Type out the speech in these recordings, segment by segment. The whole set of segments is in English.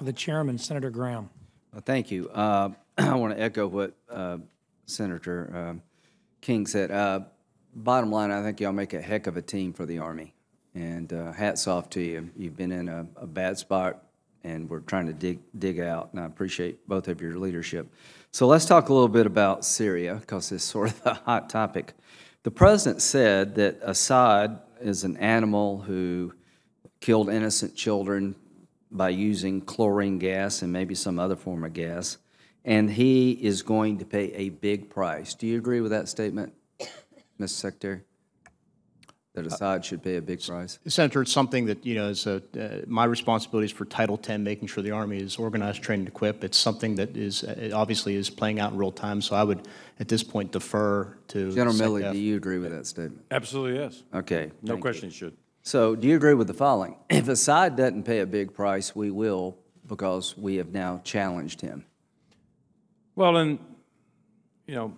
of the chairman, Senator Graham. Well, thank you. I want to echo what Senator King said. Bottom line, I think y'all make a heck of a team for the Army, and hats off to you. You've been in a bad spot, and we're trying to dig out, and I appreciate both of your leadership. So let's talk a little bit about Syria, because it's sort of a hot topic. The president said that Assad is an animal who killed innocent children by using chlorine gas and maybe some other form of gas, and he is going to pay a big price. Do you agree with that statement, Mr. Secretary, that Assad should pay a big price? Senator, it's something that, is my responsibility is for Title X, making sure the Army is organized, trained, and equipped. It's something that is obviously is playing out in real time, so I would, at this point, defer to General Milley, do you agree with that statement? Absolutely, yes. Okay. No question you should. So do you agree with the following? If Assad doesn't pay a big price, we will, because we have now challenged him. Well, and,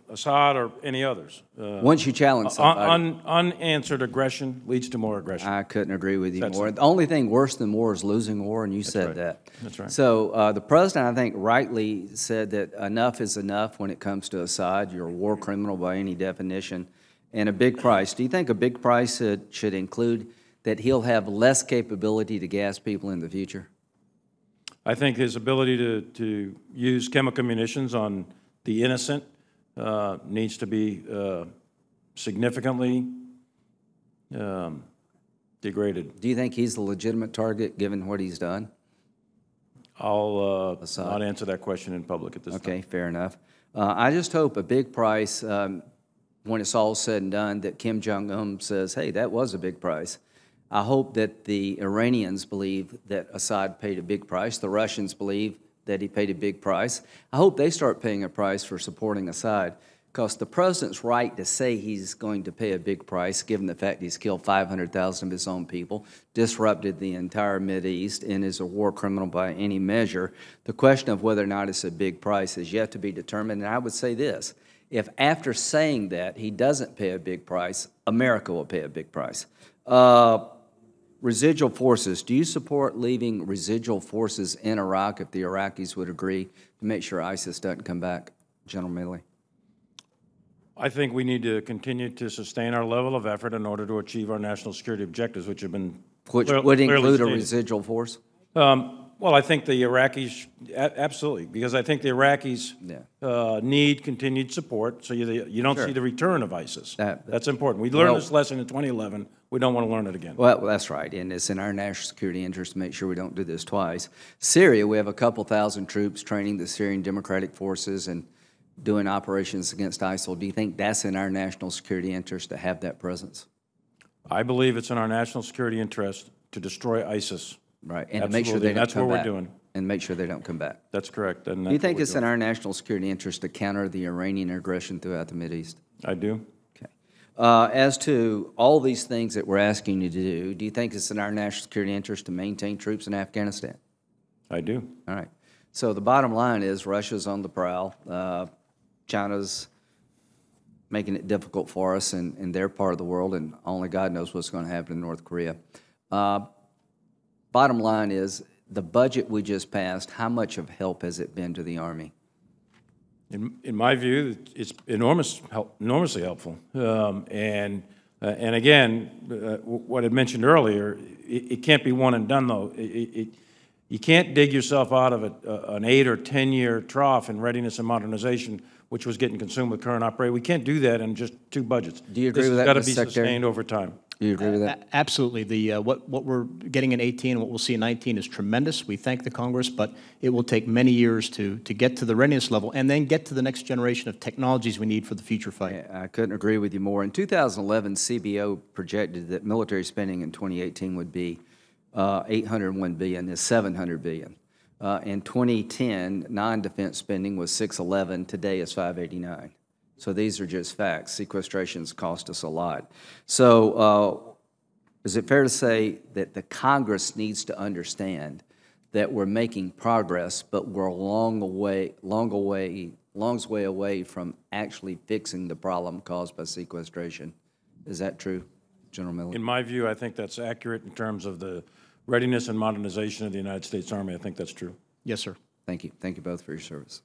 Assad or any others. Once you challenge somebody. Unanswered aggression leads to more aggression. I couldn't agree with you That's more. right. The only thing worse than war is losing war, and you said right. that. That's right. So the president, I think, rightly said that enough is enough when it comes to Assad. You're a war criminal by any definition, and a big price. Do you think a big price should include that he'll have less capability to gas people in the future? I think his ability to use chemical munitions on the innocent needs to be significantly degraded. Do you think he's the legitimate target, given what he's done? I'll not answer that question in public at this time. Okay, fair enough. I just hope a big price, when it's all said and done, that Kim Jong-un says, hey, that was a big price. I hope that the Iranians believe that Assad paid a big price. The Russians believe that he paid a big price. I hope they start paying a price for supporting Assad, because the president's right to say he's going to pay a big price, given the fact he's killed 500,000 of his own people, disrupted the entire Mideast, and is a war criminal by any measure. The question of whether or not it's a big price is yet to be determined, and I would say this. If after saying that he doesn't pay a big price, America will pay a big price. Residual forces, do you support leaving residual forces in Iraq if the Iraqis would agree to make sure ISIS doesn't come back? General Milley. I think we need to continue to sustain our level of effort in order to achieve our national security objectives, which have been Which would include a stated. residual force? Well, I think the Iraqis, absolutely, because I think the Iraqis need continued support, so you don't see the return of ISIS. That's important. We learned this lesson in 2011. We don't want to learn it again. Well, that's right, and it's in our national security interest to make sure we don't do this twice. Syria, we have a couple thousand troops training the Syrian Democratic Forces and doing operations against ISIL. Do you think that's in our national security interest to have that presence? I believe it's in our national security interest to destroy ISIS. Right, and Absolutely. to make sure they don't That's come what back. we're doing. And make sure they don't come back. That's correct. And Do you think it's in our national security interest to counter the Iranian aggression throughout the Mideast? I do. Okay. As to all these things that we're asking you to do you think it's in our national security interest to maintain troops in Afghanistan? I do. All right. So the bottom line is Russia's on the prowl. China's making it difficult for us in their part of the world, and only God knows what's going to happen in North Korea. Bottom line is, the budget we just passed, how much of help has it been to the Army? In my view, it's enormously helpful. And again, what I mentioned earlier, it can't be one and done, though. You can't dig yourself out of an 8 or 10-year trough in readiness and modernization, which was getting consumed with current operation. We can't do that in just 2 budgets. Do you agree with that, This has got to Mr. be Secretary? sustained over time. Do you agree with that? Absolutely. What we're getting in 18 and what we'll see in 19 is tremendous. We thank the Congress, but it will take many years to get to the readiness level and then get to the next generation of technologies we need for the future fight. I couldn't agree with you more. In 2011, CBO projected that military spending in 2018 would be $801 billion, is $700 billion. In 2010, non-defense spending was $611. Today is $589. So these are just facts. Sequestration's cost us a lot. So is it fair to say that the Congress needs to understand that we're making progress, but we're a long way away from actually fixing the problem caused by sequestration? Is that true, General Milley? In my view, I think that's accurate in terms of the readiness and modernization of the United States Army. I think that's true. Yes, sir. Thank you. Thank you both for your service.